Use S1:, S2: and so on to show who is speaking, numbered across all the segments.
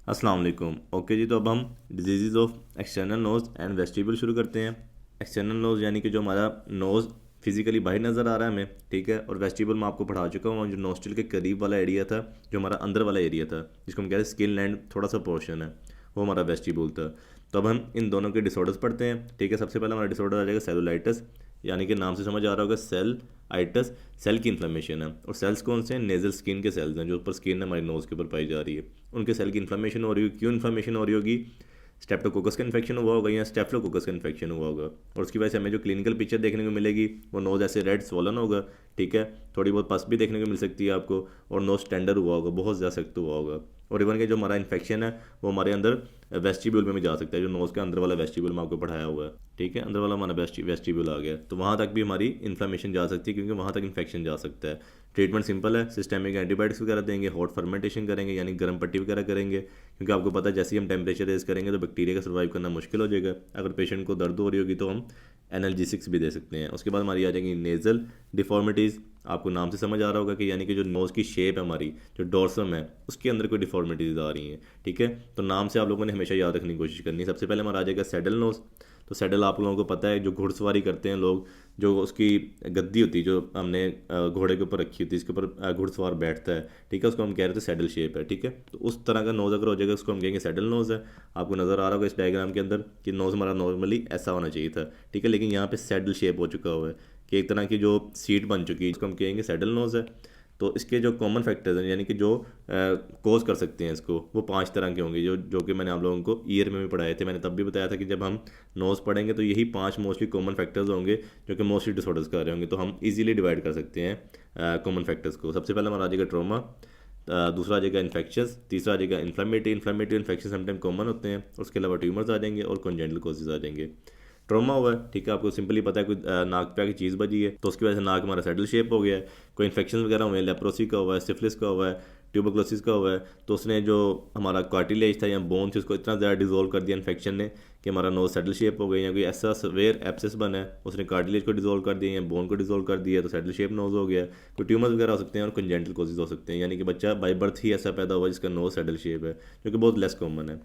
S1: अस्सलाम वालेकुम। ओके जी, तो अब हम diseases of external nose and vestibule शुरू करते हैं। एक्सटर्नल नोज़ यानी कि जो हमारा नोज़ फिजिकली बाहर नज़र आ रहा है हमें, ठीक है। और वेस्टिबल मैं आपको पढ़ा चुका हूँ, जो नोस्ट्रिल के करीब वाला एरिया था, जो हमारा अंदर वाला एरिया था, जिसको हम कहते हैं स्किन लैंड थोड़ा सा पोर्शन है, वो हमारा वेस्टिबल था। तो अब हम इन दोनों के डिसऑर्डर्स पढ़ते हैं, ठीक है। सबसे पहले हमारा डिसऑर्डर आ जाएगा सेलुलाइटिस, यानी कि नाम से समझ आ रहा होगा सेल आइटस, सेल की इन्फ्लेमेशन है। और सेल्स कौन से हैं? नेजल स्किन के सेल्स हैं, जो ऊपर स्किन है हमारी नोज़ के ऊपर पाई जा रही है। उनके सेल की इन्फ्लेमेशन हो रही होगी। क्यों इन्फ्लेमेशन हो रही होगी? स्टेप्टोकोकस का इन्फेक्शन हुआ होगा या स्टेफ्लोकोकस का इन्फेक्शन हुआ होगा, और उसकी वजह से हमें जो क्लिनिकल पिक्चर देखने को मिलेगी वो नोज ऐसे रेड स्वॉलन होगा, ठीक है। थोड़ी बहुत पस भी देखने को मिल सकती है आपको, और नोज टेंडर हुआ होगा, बहुत ज़्यादा सख्त हुआ होगा। और इवन के जो हमारा इन्फेक्शन है वो हमारे अंदर वेस्टिब्यूल में भी जा सकता है, जो नोज़ के अंदर वाला वेस्टिब्यूल में आपको पढ़ाया हुआ है, ठीक है। अंदर वाला हमारा वेस्टिब्यूल आ गया, तो वहाँ तक भी हमारी इन्फ्लेमेशन जा सकती है, क्योंकि वहाँ तक इन्फेक्शन जा सकता है। ट्रीटमेंट सिंपल है, सिस्टेमिक एंटीबायोटिक्स वगैरह देंगे, हॉट फर्मेंटेशन करेंगे यानी गर्म पट्टी वगैरह करेंगे, क्योंकि आपको पता है जैसे ही हम टेम्परेचर रेज करेंगे तो बैक्टीरिया का सर्वाइव करना मुश्किल हो जाएगा। अगर पेशेंट को दर्द हो रही होगी तो हम एनाल्जेसिक्स भी दे सकते हैं। उसके बाद हमारी आ जाएंगी नेज़ल डिफॉर्मिटीज़। आपको नाम से समझ आ रहा होगा कि यानी कि जो नोज़ की शेप है हमारी, जो डोर्सम है, उसके अंदर कोई डिफॉर्मिटीज़ आ रही हैं, ठीक है। तो नाम से आप लोगों ने हमेशा याद रखने की कोशिश करनी है। सबसे पहले हमारा आ जाएगा सैडल नोज़। तो सैडल आप लोगों को पता है, जो घुड़सवारी करते हैं लोग, जो उसकी गद्दी होती है जो हमने घोड़े के ऊपर रखी होती है, इसके ऊपर घुड़सवार बैठता है, ठीक है, उसको हम कह रहे थे सैडल शेप है, ठीक है। तो उस तरह का नोज़ अगर हो जाएगा उसको हम कहेंगे सैडल नोज़ है। आपको नज़र आ रहा होगा इस डायग्राम के अंदर कि नोज़ हमारा नॉर्मली ऐसा होना चाहिए था, ठीक है, लेकिन यहाँ पे सैडल शेप हो चुका हुआ है, कि एक तरह की जो सीट बन चुकी है, इसको हम कहेंगे सैडल नोज़ है। तो इसके जो कॉमन फैक्टर्स हैं, यानी कि जो कोज कर सकते हैं इसको, वो 5 तरह के होंगे, जो कि मैंने आप लोगों को ईयर में भी पढ़ाए थे। मैंने तब भी बताया था कि जब हम नोज़ पढ़ेंगे तो यही 5 मोस्टली कॉमन फैक्टर्स होंगे, जो कि मोस्टली डिसऑर्डर्स कर रहे होंगे। तो हम इजीली डिवाइड कर सकते हैं कॉमन फैक्टर्स को। सबसे पहले हमारा आ जाएगा ट्रॉमा, दूसरा आ जाएगा इन्फेक्शंस, तीसरा आ जाएगा इन्फ्लेमेटरी इन्फेक्शन समटाइम कॉमन होते हैं, और उसके अलावा ट्यूमर्स आ जाएंगे और कॉन्जेनिटल कॉजेज आ जाएंगे। ट्रॉमा हुआ है, ठीक है, आपको सिंपली पता है कोई नाक पे आके चीज़ बजी है तो उसकी वजह से नाक हमारा सैडल शेप हो गया है। कोई इन्फेक्शन वगैरह हुए हैं, लेप्रोसी का हुआ है, सिफिलिस का हुआ है, ट्यूबरक्लोसिस का हुआ है, तो उसने जो हमारा कार्टिलेज था या बोन थी उसको इतना ज़्यादा डिजोल्व कर दिया इन्फेक्शन ने कि हमारा नोज सैडल शेप हो गई। या कोई ऐसा सवेयर एप्सिस बना है, उसने कार्टिलेज को डिजोल्व कर दिया या बोन को डिजोल्व कर दिया, तो सैडल शेप नोज हो गया। कोई ट्यूमर्स वगैरह हो सकते हैं और कंजेंटल कोजेज हो सकते हैं, यानी कि बच्चा बाई बर्थ ही ऐसा पैदा हुआ जिसका नोज सैडल शेप है, जो कि बहुत लेस कॉमन है।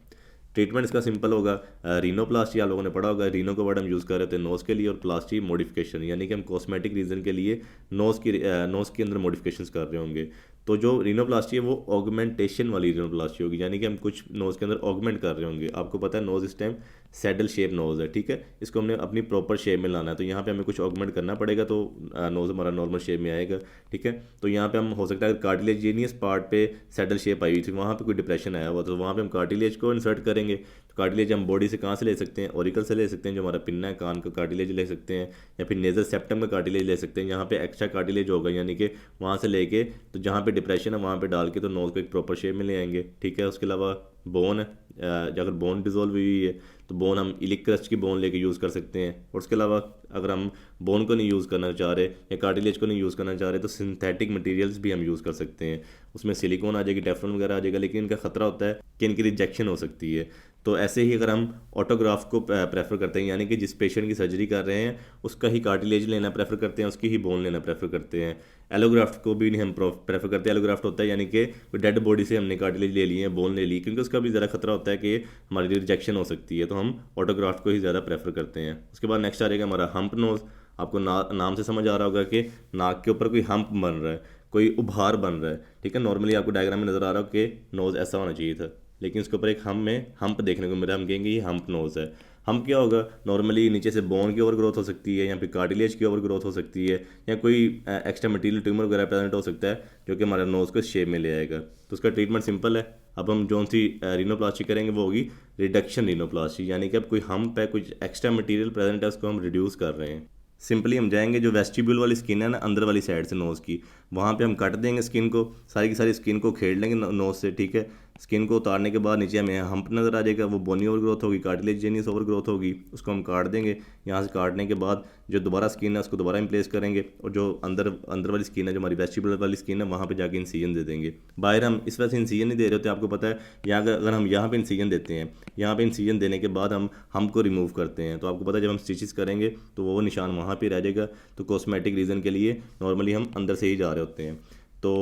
S1: ट्रीटमेंट इसका सिंपल होगा। रीनोप्लास्टी आप लोगों ने पढ़ा होगा, रीनो का वर्ड हम यूज़ कर रहे थे नोज़ के लिए, और प्लास्टी मॉडिफिकेशन, यानी कि हम कॉस्मेटिक रीज़न के लिए नोज़ के अंदर मॉडिफिकेशंस कर रहे होंगे। तो जो रीनोप्लास्टी है वो ऑगमेंटेशन वाली रीनोप्लास्टी होगी, यानी कि हम कुछ नोज़ के अंदर ऑगमेंट कर रहे होंगे। आपको पता है नोज़ इस टाइम सैडल शेप नोज़ है, ठीक है, इसको हमने अपनी प्रॉपर शेप में लाना है, तो यहाँ पे हमें कुछ ऑगमेंट करना पड़ेगा, तो नोज़ हमारा नॉर्मल शेप में आएगा, ठीक है। तो यहाँ पे हम हो सकता है कार्टिलेजिनियस पार्ट पे सैडल शेप आई हुई थी, वहाँ पे कोई डिप्रेशन आया हुआ, तो वहाँ पे हम कार्टिलेज को इंसर्ट करेंगे। तो कार्टिलेज हम बॉडी से कहाँ से ले सकते हैं? ऑरिकल से ले सकते हैं, जो हमारा पिन्ना है, कान का कार्टिलेज ले सकते हैं, या फिर नेजल सेप्टम का कार्टिलेज ले सकते हैं, यहाँ पे एक्स्ट्रा कार्टिलेज होगा, यानी कि वहाँ से लेके तो जहाँ पे डिप्रेशन है वहाँ पे डाल के तो नोज़ को एक प्रॉपर शेप में ले आएंगे, ठीक है। उसके अलावा बोन है, अगर बोन डिजोल्व हुई है तो बोन हम इलिक क्रस्ट की बोन लेके यूज़ कर सकते हैं। और उसके अलावा अगर हम बोन को नहीं यूज़ करना चाह रहे या कार्टिलेज को नहीं यूज़ करना चाह रहे तो सिंथेटिक मटेरियल्स भी हम यूज़ कर सकते हैं। उसमें सिलिकॉन आ जाएगी, टेफ्लॉन वगैरह आ जाएगा, लेकिन इनका ख़तरा होता है कि इनकी रिजेक्शन हो सकती है। तो ऐसे ही अगर हम ऑटोग्राफ को प्रेफर करते हैं, यानी कि जिस पेशेंट की सर्जरी कर रहे हैं उसका ही कार्टिलेज लेना प्रेफर करते हैं, उसकी ही बोन लेना प्रेफर करते हैं। एलोग्राफ्ट को भी नहीं हम प्रेफर करते। एलोग्राफ्ट होता है यानी कि डेड बॉडी से हमने कार्टिलेज ले लिए, बोन ले ली, क्योंकि उसका भी ज़रा खतरा होता है कि हमारी रिजेक्शन हो सकती है, तो हम ऑटोग्राफ्ट को ही ज़्यादा प्रेफर करते हैं। उसके बाद नेक्स्ट आ जाएगा हमारा हम्प नोज़। आपको नाम से समझ आ रहा होगा कि नाक के ऊपर कोई हम्प बन रहा है, कोई उभार बन रहा है, ठीक है। नॉर्मली आपको डायग्राम में नज़र आ रहा हो कि नोज़ ऐसा होना चाहिए था, लेकिन उसके ऊपर एक हम्प देखने को मिल रहा है, हम कहेंगे ये हम्प नोज़ है। हम्प क्या होगा? नॉर्मली नीचे से बोन की ओवर ग्रोथ हो सकती है, या फिर कार्टिलेज की ओवर ग्रोथ हो सकती है, या कोई एक्स्ट्रा मटीरियल ट्यूमर वगैरह प्रेजेंट हो सकता है, जो कि हमारे नोज़ को इस शेप में ले आएगा। तो उसका ट्रीटमेंट सिंपल है। अब हम जो सी रीनोप्लास्टी करेंगे वो होगी रिडक्शन रीनोप्लास्टी, यानी कि अब कोई हम्प है, कुछ एक्स्ट्रा मटीरियल प्रेजेंट है, उसको हम रिड्यूस कर रहे हैं। सिंपली हम जाएंगे जो वेस्टिब्यूल वाली स्किन है ना, अंदर वाली साइड से नोज़ की, वहाँ पे हम कट देंगे स्किन को, सारी की सारी स्किन को खेड़ लेंगे नोज़ से, ठीक है। स्किन को उतारने के बाद नीचे हमें हम्प नज़र आ जाएगा, वो बोनी ओवर ग्रोथ होगी, कार्टिलेजिनियस ओवर ग्रोथ होगी, उसको हम काट देंगे। यहाँ से काटने के बाद जो दोबारा स्किन है उसको दोबारा इम्प्लेस करेंगे, और जो अंदर अंदर वाली स्किन है, जो हमारी वेस्टिब्यूल वाली स्किन है, वहाँ पे जाके इंसीजन दे देंगे। बाहर हम इस वजह से इंसीजन नहीं दे रहे होते, आपको पता है, यहाँ अगर हम यहाँ पे इंसीजन देते हैं, यहाँ पे इंसीजन देने के बाद हम हमको रिमूव करते हैं, तो आपको पता है जब हम स्टिचेस करेंगे तो वो निशान वहाँ पे रह जाएगा। तो कॉस्मेटिक रीज़न के लिए नॉर्मली हम अंदर से ही जा रहे होते हैं। तो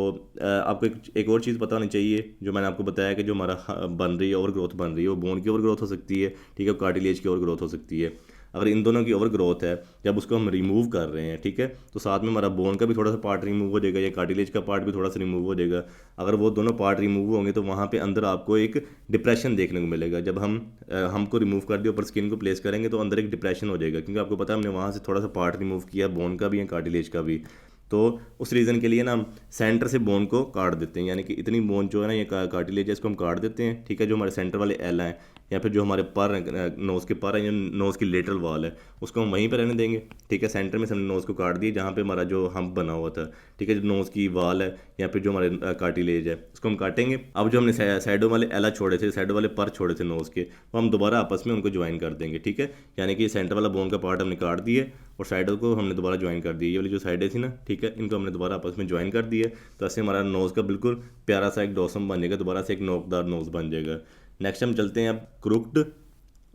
S1: आपको एक और चीज़ पता होनी चाहिए, जो मैंने आपको बताया कि जो हमारा बन रही है ओवर ग्रोथ बन रही है, वो बोन की ओवर ग्रोथ हो सकती है, ठीक है, कार्टिलेज की ओवर ग्रोथ हो सकती है। अगर इन दोनों की ओवर ग्रोथ है, जब उसको हम रिमूव कर रहे हैं, ठीक है, तो साथ में हमारा बोन का भी थोड़ा सा पार्ट रिमूव हो जाएगा या कार्टिलेज का पार्ट भी थोड़ा सा रिमूव हो जाएगा। अगर वो दोनों पार्ट रिमूव होंगे तो वहाँ पे अंदर आपको एक डिप्रेशन देखने को मिलेगा। जब हमको रिमूव कर दिया ऊपर स्किन को प्लेस करेंगे तो अंदर एक डिप्रेशन हो जाएगा, क्योंकि आपको पता है हमने वहाँ से थोड़ा सा पार्ट रिमूव किया, बोन का भी या कार्टिलेज का भी। तो उस रीज़न के लिए ना हम सेंटर से बोन को काट देते हैं, यानी कि इतनी बोन जो है ना, ये कार्टिलेज है, इसको हम काट देते हैं, ठीक है। जो हमारे सेंटर वाले एल हैं या फिर जो हमारे पर हैं, नोज़ के पर हैं या नोज़ की लेटरल वॉल है, उसको हम वहीं पर रहने देंगे, ठीक है। सेंटर में से हमने नोज़ को काट दिया जहाँ पे हमारा जो हम्प बना हुआ था, ठीक है, जो नोज़ की वॉल है या फिर जो हमारे कार्टिलेज है, उसको हम काटेंगे। अब जो हमने साइडों वाले एला छोड़े थे, साइडों वाले पर छोड़े थे नोज़ के, वो हम दोबारा आपस में उनको ज्वाइन कर देंगे, ठीक है। यानी कि सेंटर वाला बोन का पार्ट हमने काट दिए और साइडों को हमने दोबारा ज्वाइन कर दिया। ये वाली जो साइडें थी ना, ठीक है, इनको हमने दोबारा आपस में ज्वाइन कर दिया। तो ऐसे हमारा नोज़ का बिल्कुल प्यारा सा एक डोसम बन जाएगा, दोबारा से एक नोकदार नोज़ बन जाएगा। नेक्स्ट हम चलते हैं अब क्रुक्ड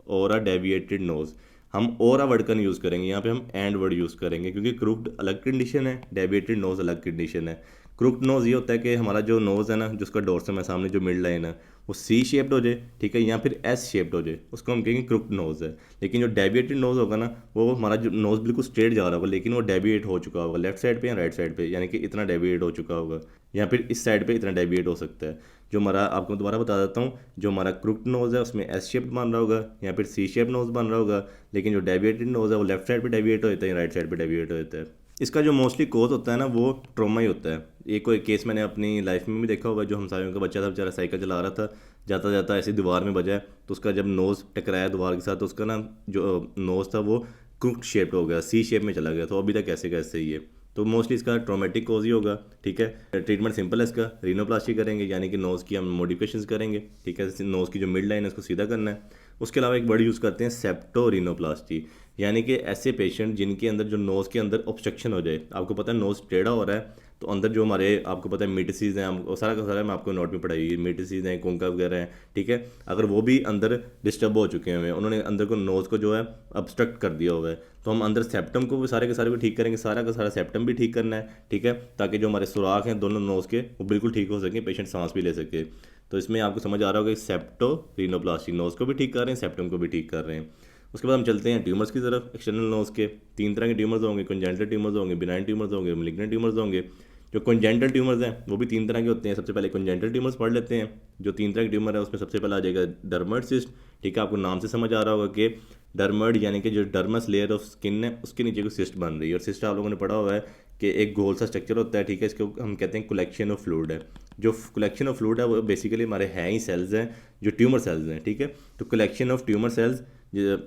S1: और अ डेविएटेड नोज़। हम और अ वर्ड का नहीं यूज़ करेंगे, यहाँ पे हम एंड वर्ड यूज़ करेंगे, क्योंकि क्रुक्ड अलग कंडीशन है, डेविएटेड नोज़ अलग कंडीशन है। क्रुक्ड नोज़ ये होता है कि हमारा जो नोज़ है ना, जिसका डोर्सम है सामने जो मिड लाइन है, वो सी शेप्ड हो जाए, ठीक है, या फिर एस शेप्ड हो जाए, उसको हम कहेंगे क्रुक्ड नोज़ है। लेकिन जो डेविएटेड नोज़ होगा ना, वो हमारा जो नोज़ बिल्कुल स्ट्रेट जा रहा होगा, लेकिन वो डेविएट हो चुका होगा लेफ्ट साइड पे या राइट साइड पे, यानी कि इतना डेविएट हो चुका होगा, या फिर इस साइड पे इतना डेविएट हो सकता है। जो हमारा, आपको दोबारा बता देता हूँ, जो हमारा क्रुक्ड नोज़ है उसमें एस शेप बन रहा होगा या फिर सी शेप नोज़ बन रहा होगा, लेकिन जो डेविएटेड नोज़ है वो लेफ्ट साइड पे डेविएट हो जाता है या राइट साइड पे डेविएट हो जाता है। इसका जो मोस्टली कोज होता है ना, वो ट्रॉमा ही होता है। एक कोई केस मैंने अपनी लाइफ में भी देखा होगा, जो हमसायों का बच्चा था, बेचारा साइकिल चला रहा था, जाता जाता ऐसी दीवार में बजा, तो उसका जब नोज़ टकराया दीवार के साथ, तो उसका ना जो नोज़ था वो क्रुक्ड शेप हो गया, सी शेप में चला गया, तो अभी तक ऐसे कैसे ही है। तो मोस्टली इसका ट्रोमेटिक कोज ही होगा, ठीक है। ट्रीटमेंट सिंपल है इसका, रीनोप्लास्टी करेंगे, यानी कि नोज़ की हम मॉडिफिकेशंस करेंगे, ठीक है। नोज़ की जो मिड लाइन है उसको सीधा करना है। उसके अलावा एक वर्ड यूज़ करते हैं सेप्टो रीनोप्लास्टी, यानी कि ऐसे पेशेंट जिनके अंदर जो नोज़ के अंदर ऑब्स्ट्रक्शन हो जाए। आपको पता है नोज़ टेढ़ा हो रहा है, तो अंदर जो हमारे, आपको पता है मेडिसीज हैं, हम सारा का सारा मैं आपको नोट में पढ़ाई, मेडिसीज हैं, कोंका वगैरह हैं, ठीक है। अगर वो भी अंदर डिस्टर्ब हो चुके हैं, उन्होंने अंदर को नोज़ को जो है ऑब्स्ट्रक्ट कर दिया हुआ है, तो हम अंदर सेप्टम को भी सारे के सारे को ठीक करेंगे, सारा का सारा सेप्टम भी ठीक करना है, ठीक है, ताकि जो हमारे सुराख हैं दोनों नोज़ के वो बिल्कुल ठीक हो सकें, पेशेंट सांस भी ले सके। तो इसमें आपको समझ आ रहा होगा कि सेप्टो रीनोप्लास्टी, नोज़ को भी ठीक कर रहे हैं, सेप्टम को भी ठीक कर रहे हैं। उसके बाद हम चलते हैं ट्यूमर्स की तरफ। एक्सटर्नल नोज़ के 3 तरह के ट्यूमर्स होंगे, कंजेंटल ट्यूमर्स होंगे, बिनाइन ट्यूमर्स होंगे, मैलिग्नेंट ट्यूमर्स होंगे। जो कंजेंटल ट्यूमर्स हैं वो भी 3 तरह के होते हैं। सबसे पहले कंजेंटल ट्यूमर्स पढ़ लेते हैं। जो 3 तरह के ट्यूमर है उसमें सबसे पहले आ जाएगा डर्मोइड सिस्ट, ठीक है। आपको नाम से समझ आ रहा होगा कि डर्मोइड यानी कि जो डर्मस लेयर ऑफ स्किन है उसके नीचे कोई सिस्ट बन रही है, और सिस्ट आप लोगों ने पढ़ा हुआ है कि एक गोल सा स्ट्रक्चर होता है, ठीक है। इसको हम कहते हैं कलेक्शन ऑफ फ्लूइड है। जो कलेक्शन ऑफ फ्लूइड है वो बेसिकली हमारे हैं ही सेल्स हैं जो ट्यूमर सेल्स हैं, ठीक है। तो कलेक्शन ऑफ ट्यूमर सेल्स,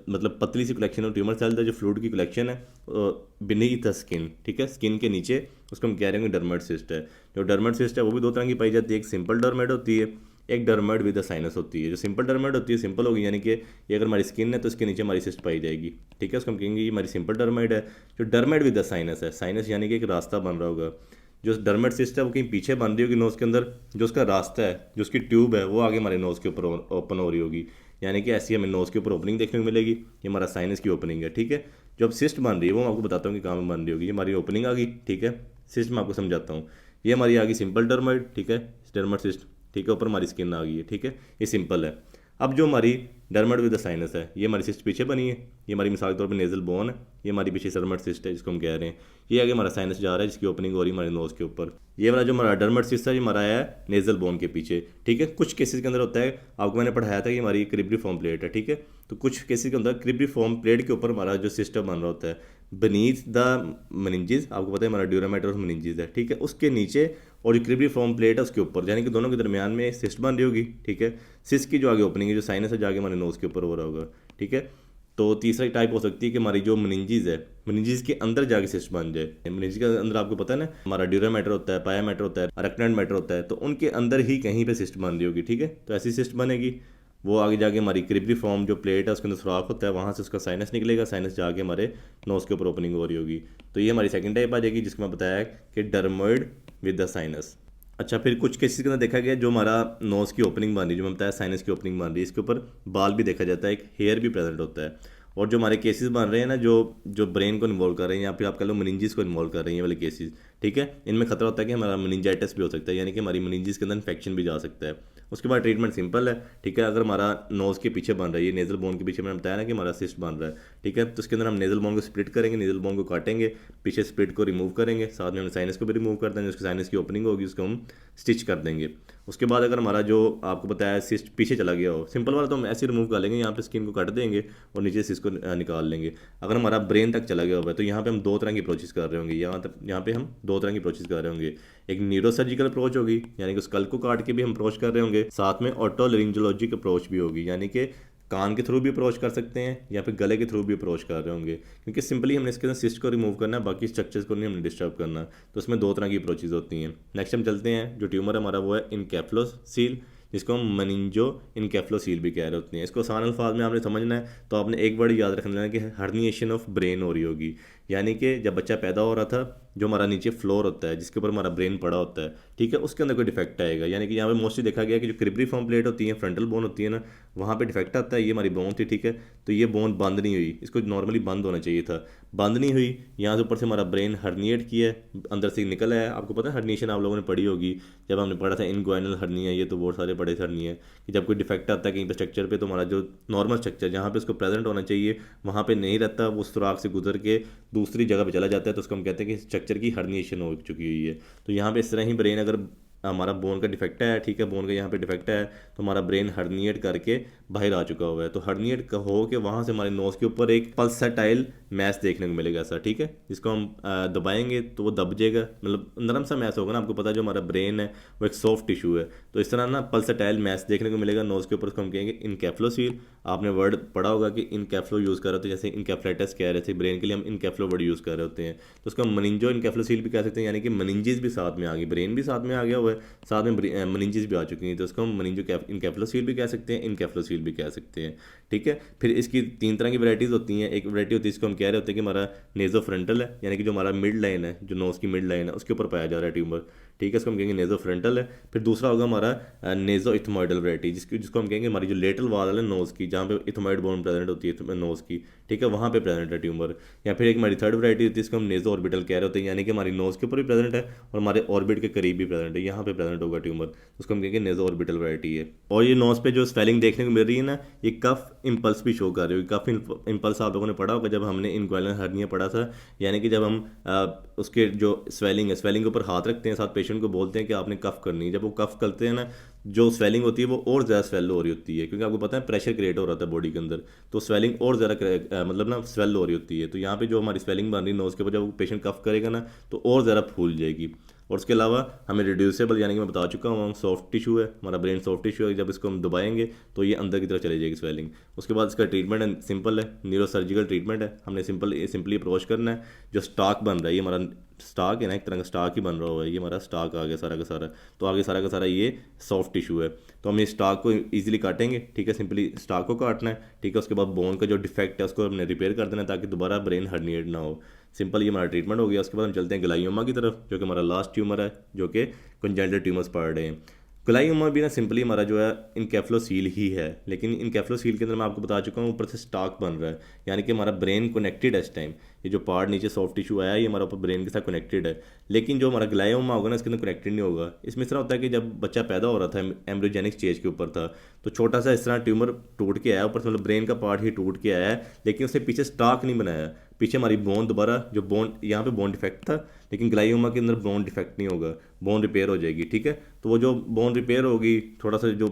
S1: मतलब पतली सी कलेक्शन ऑफ ट्यूमर सेल्स है, जो फ्लूइड की कलेक्शन है बीनीथ द स्किन, ठीक है, स्किन के नीचे, उसको हम कह रहे हैं डर्मोइड सिस्ट है। जो डर्मोइड सिस्ट है वो भी 2 तरह की पाई जाती है, एक सिंपल डर्मोइड होती है, एक डर्मोइड विद द साइनस होती है। जो सिंपल डर्मोइड होती है, सिंपल होगी, यानी कि ये अगर हमारी स्किन है तो इसके नीचे हमारी सिस्ट पाई जाएगी, ठीक है, उसको हम कहेंगे ये हमारी सिंपल डर्मोइड है। जो डर्मोइड विद द साइनस है, साइनस यानी कि एक रास्ता बन रहा होगा, जो डर्मोइड सिस्ट है वो कहीं पीछे बन रही होगी नोज़ के अंदर, जो उसका रास्ता है, जो उसकी ट्यूब है, वो आगे हमारे नोज़ के ऊपर ओपन हो रही होगी, यानी कि ऐसी हमें नोज़ के ऊपर ओपनिंग देखने को मिलेगी। ये हमारा साइनस की ओपनिंग है, ठीक है। जो अब सिस्ट बन रही है वो मैं आपको बताता हूँ कि कहाँ में बन रही होगी। ये हमारी ओपनिंग आ गई, ठीक है। सिस्ट मैं आपको समझाता हूँ। ये हमारी आ गई सिंपल डर्मोइड, ठीक है, डर्मोइड सिस्ट, ठीक है, ऊपर हमारी स्किन आ गई है, ठीक है, ये सिंपल है। अब जो हमारी डर्मोइड विद द साइनस है, ये हमारी सिस्ट पीछे बनी है, ये हमारी मिसाल के तौर पे नेजल बोन है, ये हमारी पीछे डर्मोइड सिस्ट है जिसको हम कह रहे हैं। ये आगे हमारा साइनस जा रहा है जिसकी ओपनिंग हो रही है हमारे नोज़ के ऊपर। ये वाला जो हमारा डर्मोइड सिस्ट है ये हमारा है नेजल बोन के पीछे, ठीक है। कुछ केसेस के अंदर होता है, आपको मैंने पढ़ाया था कि हमारी क्रिब्रिफॉर्म प्लेट है, ठीक है। तो कुछ केसेस के अंदर क्रिब्रिफॉर्म प्लेट के ऊपर हमारा जो सिस्टम बन रहा होता है बीनीथ द मेनिंजेस, आपको पता है हमारा ड्यूरा मैटर ऑफ मेनिंजेस है, ठीक है, उसके नीचे, और जो क्रिब्रिफॉर्म प्लेट है उसके ऊपर, यानी कि दोनों के दरमियान में सिस्ट बन रही होगी, ठीक है। सिस्ट की जो आगे ओपनिंग है, जो साइनस है, जाके हमारे नोज़ के ऊपर हो रहा होगा, ठीक है। तो तीसरा टाइप हो सकती है कि हमारी जो मेनिंजेस है, मेनिंजेस के अंदर जाके सिस्ट बन जाए। मेनिंजेस के अंदर आपको पता है ना हमारा ड्यूरा मैटर होता है, पाया मैटर होता है, अरेक्नोइड मैटर होता है, तो उनके अंदर ही कहीं पे सिस्ट बन रही होगी, ठीक है। तो ऐसी सिस्ट बनेगी, वो आगे जाके हमारी क्रिब्रिफॉर्म जो प्लेट है उसके अंदर सुराख होता है, वहाँ से उसका साइनस निकलेगा, साइनस जाके हमारे नोज़ के ऊपर ओपनिंग हो रही होगी। तो ये हमारी सेकंड टाइप आ जाएगी, जिसको मैं बताया कि डर्मोइड विद द साइनस। अच्छा, फिर कुछ केसेस के अंदर देखा गया जो हमारा नोज़ की ओपनिंग बन रही है, जो मैं बताया साइनस की ओपनिंग बन रही है, इसके ऊपर बाल भी देखा जाता है, एक हेयर भी प्रेजेंट होता है। और जो हमारे केसेस बन रहे हैं ना, जो ब्रेन को इन्वॉल्व कर रहे हैं, या फिर आप कह लो मेनिंजेस को इन्वॉल्व कर रहे हैं, ये वाले केसेस, ठीक है। इनमें खतरा होता है कि हमारा मेनिंजाइटिस भी हो सकता है, यानी कि हमारी मेनिंजेस के अंदर इन्फेक्शन भी जा सकता है। उसके बाद ट्रीटमेंट सिंपल है, ठीक है। अगर हमारा नोज़ के पीछे बन रहा है, ये नेज़ल बोन के पीछे मैंने बताया ना कि हमारा सिस्ट बन रहा है, ठीक है, तो उसके अंदर हम नेज़ल बोन को स्प्लिट करेंगे, नेज़ल बोन को काटेंगे, पीछे स्प्लिट को रिमूव करेंगे, साथ में हम साइनस को भी रिमूव कर देंगे, उसकी साइनस की ओपनिंग होगी उसको हम स्टिच कर देंगे। उसके बाद अगर हमारा जो आपको बताया सिस्ट पीछे चला गया हो, सिंपल वाला तो हम ऐसे रिमूव कर लेंगे, यहाँ पे स्किन को काट देंगे और नीचे सिस्ट को निकाल लेंगे। अगर हमारा ब्रेन तक चला गया हुआ है तो यहाँ पे हम दो तरह की अप्रोचेस कर रहे होंगे, यहाँ पे हम दो तरह की अप्रोचेस कर रहे होंगे। एक न्यूरो सर्जिकल अप्रोच होगी, यानी कि स्कल को काट के भी हम अप्रोच कर रहे होंगे, साथ में ऑटोलैरिंगोलॉजिक अप्रोच भी होगी, यानी कि कान के थ्रू भी अप्रोच कर सकते हैं या फिर गले के थ्रू भी अप्रोच कर रहे होंगे, क्योंकि सिंपली हमने इसके अंदर सिस्ट को रिमूव करना है, बाकी स्ट्रक्चर्स को नहीं हमने डिस्टर्ब करना। तो उसमें दो तरह की अप्रोचेज होती हैं। नेक्स्ट हम चलते हैं, जो ट्यूमर है हमारा वो है इनकेफ्लोसील, जिसको हम मेनिंजो इनकेफ्लोसील भी कह रहे होते हैं। इसको आसान अल्फाज में आपने समझना है तो आपने एक वर्ड याद रखना है कि हर्निएशन ऑफ ब्रेन हो रही होगी, यानी कि जब बच्चा पैदा हो रहा था, जो हमारा नीचे फ्लोर होता है जिसके ऊपर हमारा ब्रेन पड़ा होता है, ठीक है, उसके अंदर कोई डिफेक्ट आएगा। यानी कि यहाँ पे मोस्टली देखा गया कि जो क्रिब्रिफॉर्म प्लेट होती है, फ्रंटल बोन होती है ना, वहाँ पे डिफेक्ट आता है। ये हमारी बोन थी, ठीक है, तो ये बोन बंद नहीं हुई, इसको नॉर्मली बंद होना चाहिए था, बंद नहीं हुई। यहाँ से ऊपर से हमारा ब्रेन हर्निएट किया है, अंदर से निकल आया। आपको पता है हर्निएशन आप लोगों ने पढ़ी होगी, जब हमने पढ़ा था इनग्वाइनल हर्निया, ये तो बहुत सारे बड़े हर्निया कि जब कोई डिफेक्ट आता है कहीं पे स्ट्रक्चर पे, तो हमारा जो नॉर्मल स्ट्रक्चर जहाँ पे उसको प्रेजेंट होना चाहिए वहाँ पे नहीं रहता, वो सुराख से गुजर के दूसरी जगह पे चला जाता है, तो उसको हम कहते हैं कि स्ट्रक्चर की हर्निएशन हो चुकी हुई है। तो यहाँ पे इस तरह ही ब्रेन अगर हमारा बोन का डिफेक्ट है, ठीक है, बोन का यहाँ पे डिफेक्ट है, तो हमारा ब्रेन हर्निएट करके बाहर आ चुका हुआ है। तो हर्निएट हो के वहाँ से हमारे नोज़ के ऊपर एक पल्सटाइल मैस देखने को मिलेगा ऐसा, ठीक है, जिसको हम दबाएंगे तो वो दब जाएगा, मतलब नरम सा मैस होगा ना। आपको पता है जो हमारा ब्रेन है वो एक सॉफ्ट टिश्यू है, तो इस तरह ना पल्सटाइल मैस देखने को मिलेगा नोज़ के ऊपर, उसको हम कहेंगे इनकेफ्लोसील। आपने वर्ड पढ़ा होगा कि इनकेफ्लो यूज़ कर रहे होते हैं, जैसे इनकेफ्लाइटिस कह रहे थे ब्रेन के लिए, हम इनकेफ्लो वर्ड यूज़ कर रहे होते हैं। तो उसको हम मनिंजो इनकेफ्लोसील भी कह सकते हैं, यानी कि मनिंजिस भी साथ में आ गई, ब्रेन भी साथ में आ गया हुआ है, साथ में मनिंजिस भी आ चुकी हैं, तो उसको हम मनिंजो इनकेफ्लोसील भी कह सकते हैं, इनकेफ्लोसील भी कह सकते हैं, ठीक है। फिर इसकी तीन तरह की वैराइटीज़ होती हैं। एक वैरायटी होती है इसको हम कह रहे होते हैं कि हमारा नेज़ोफ्रंटल है, यानी कि जो हमारा मिड लाइन है, जो नोज़ की मिड लाइन है उसके ऊपर पाया जा रहा है ट्यूमर, ठीक है, इसको हम कहेंगे नेज़ोफ्रंटल है। फिर दूसरा होगा हमारा नेज़ो इथमॉइडल वैरायटी, जिसको हम कहेंगे हमारी जो लेटल वाल है नोज़ की, जहाँ पे इथमॉइड बोन प्रेजेंट होती है नोज़ की, ठीक है, वहाँ पे प्रेजेंट है ट्यूमर। या फिर एक हमारी थर्ड वैरायटी होती है, इसको हम नेज़ो ऑर्बिटल कह रहे होते हैं, यानी कि हमारी नोज़ के ऊपर भी प्रेजेंट है और हमारे ऑर्बिट के करीब भी प्रेजेंट है, यहाँ पे प्रेजेंट होगा ट्यूमर, उसको हम कहेंगे नेज़ो ऑर्बिटल वैरायटी है। और ये नोज़ पे जो स्वेलिंग देखने को मिल रही है ना, ये कफ इम्पल्स भी शो कर रही है। कफ इम्पल्स आप लोगों ने पढ़ा होगा जब हमने इनग्वाइनल हर्निया पढ़ा था, यानी कि जब हम उसके जो स्वेलिंग है, स्वेलिंग के ऊपर हाथ रखते हैं, साथ पेशेंट को बोलते हैं कि आपने कफ करनी है, जब वो कफ करते हैं ना, जो स्वेलिंग होती है वो और ज़्यादा स्वेल हो रही होती है, क्योंकि आपको पता है प्रेशर क्रिएट हो रहा था बॉडी के अंदर, तो स्वेलिंग और ज़्यादा मतलब ना स्वेल हो रही होती है। तो यहाँ पे जो हमारी स्वेलिंग बन रही है नोज़ के ऊपर, जब पेशेंट कफ करेगा ना तो और ज़्यादा फूल जाएगी। और उसके अलावा हमें रिड्यूसेबल, यानी कि मैं बता चुका हूँ सॉफ्ट टिश्यू है, हमारा ब्रेन सॉफ्ट टिश्यू है, जब इसको हम दबाएंगे तो ये अंदर की तरफ चली जाएगी स्वेलिंग। उसके बाद इसका ट्रीटमेंट है सिंपल है, न्यूरो सर्जिकल ट्रीटमेंट है। हमने सिंपली अप्रोच करना है। जो स्टाक बन रहा है, ये हमारा स्टाक है ना, एक तरह का स्टाक ही बन रहा हुआ है, ये हमारा स्टाक आ गया सारा का सारा, तो आगे सारा का सारा ये सॉफ्ट टिश्यू है, तो हम ये स्टाक को ईजिली काटेंगे, ठीक है, सिंपली स्टाक को काटना है, ठीक है। उसके बाद बोन का जो डिफेक्ट है उसको हमने रिपेयर कर देना है ताकि दोबारा ब्रेन हर्निएट ना हो। सिंपल ये हमारा ट्रीटमेंट हो गया। उसके बाद हम चलते हैं ग्लाइयोमा की तरफ, जो कि हमारा लास्ट ट्यूमर है, जो कि कंजेनिटल ट्यूमर्स पढ़ रहे हैं। ग्लाइयोमा भी ना सिंपली हमारा जो है इनकेफ्लोसील ही है, लेकिन इनकेफ्लोसील के अंदर मैं आपको बता चुका हूँ ऊपर से स्टाक बन रहा है, यानी कि हमारा ब्रेन कनेक्टेड है इस टाइम। ये जो पार्ट नीचे सॉफ्ट टिश्यू आया है ये हमारा ऊपर ब्रेन के साथ कनेक्टेड है, लेकिन जो हमारा ग्लाइयोमा होगा ना इसके अंदर कनेक्टेड नहीं होगा। इसमें इस तरह होता है कि जब बच्चा पैदा हो रहा था, एम्ब्रियोजेनिक स्टेज के ऊपर था, तो छोटा सा इस तरह ट्यूमर टूट के आया ऊपर से, मतलब ब्रेन का पार्ट ही टूट के आया है, लेकिन उसने पीछे स्टाक नहीं बनाया। पीछे हमारी बोन दोबारा जो बोन, यहाँ पे बोन डिफेक्ट था, लेकिन ग्लाइयोमा के अंदर बोन डिफेक्ट नहीं होगा, बोन रिपेयर हो जाएगी, ठीक है। तो वो जो बोन रिपेयर होगी, थोड़ा सा जो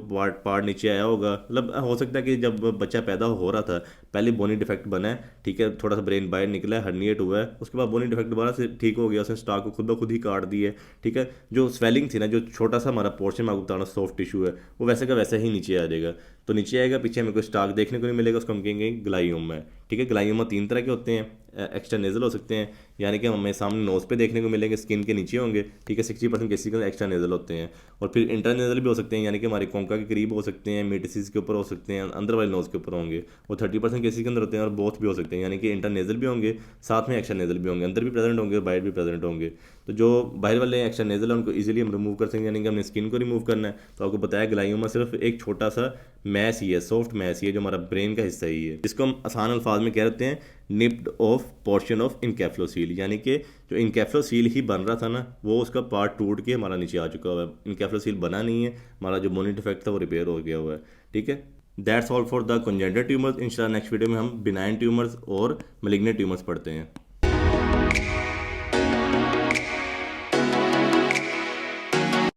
S1: पार्ट नीचे आया होगा, मतलब हो सकता है कि जब बच्चा पैदा हो रहा था पहले बोनी डिफेक्ट बना है, ठीक है, थोड़ा सा ब्रेन बाहर निकला है, हर्निएट हुआ है, उसके बाद बोनी डिफेक्ट दोबारा से ठीक हो गया, उसने स्टाक को खुद ब खुद ही काट दी है, ठीक है। जो स्वेलिंग थी ना, जो छोटा सा हमारा पोर्शन में आपको बताना सॉफ्ट टिश्यू है, वो वैसे का वैसे ही नीचे आ जाएगा। तो नीचे आएगा, पीछे हमें कोई स्टाक देखने को नहीं मिलेगा, उसको हम कहेंगे ग्लाइयोमा है, ठीक है। ग्लाइयोमा तीन तरह के होते हैं, एक्स्ट्रा नेजल हो सकते हैं, यानी कि हमें सामने नोज़ पे देखने को मिलेंगे, स्किन के नीचे होंगे, ठीक है, 60% केसेस के एक्स्ट्रा नेजल होते हैं। और फिर इंटरनेजल भी हो सकते हैं, यानी कि हमारे कोंका के करीब हो सकते हैं, मेटिसिस के ऊपर हो सकते हैं, अंदर वाले नोज़ के ऊपर होंगे, वो 30% केसेस के अंदर होते हैं। और बोथ भी हो सकते हैं, यानी कि इंटरनेजल भी होंगे, साथ में एक्स्ट्रा नेजल भी होंगे, अंदर भी प्रेजेंट होंगे और बाहर भी प्रेजेंट होंगे। तो जो बाहर वाले एक्स्ट्रा नेजल है उनको इजीली हम रिमूव कर सकते हैं, यानी कि हमने स्किन को रिमूव करना है। तो आपको बताया ग्लाइयोमा सिर्फ एक छोटा सा मैस ही है, सॉफ्ट मैस ही है, जो हमारा ब्रेन का हिस्सा ही है, जिसको हम आसान अल्फाज में कह रहे हैं निप्ड ऑफ पोर्शन ऑफ इनकेफ्लोसील, यानी कि जो इनकेफ्लोसील ही बन रहा था ना वो उसका पार्ट टूट के हमारा नीचे आ चुका हुआ है, इनकेफ्लोसील बना नहीं है, हमारा जो बोनी डिफेक्ट था वो रिपेयर हो गया हुआ है। ठीक है, that's all for the congenital tumours. इंशाल्लाह नेक्स्ट वीडियो में हम बिनाइन ट्यूमर्स और मैलिग्नेंट ट्यूमर्स पढ़ते हैं।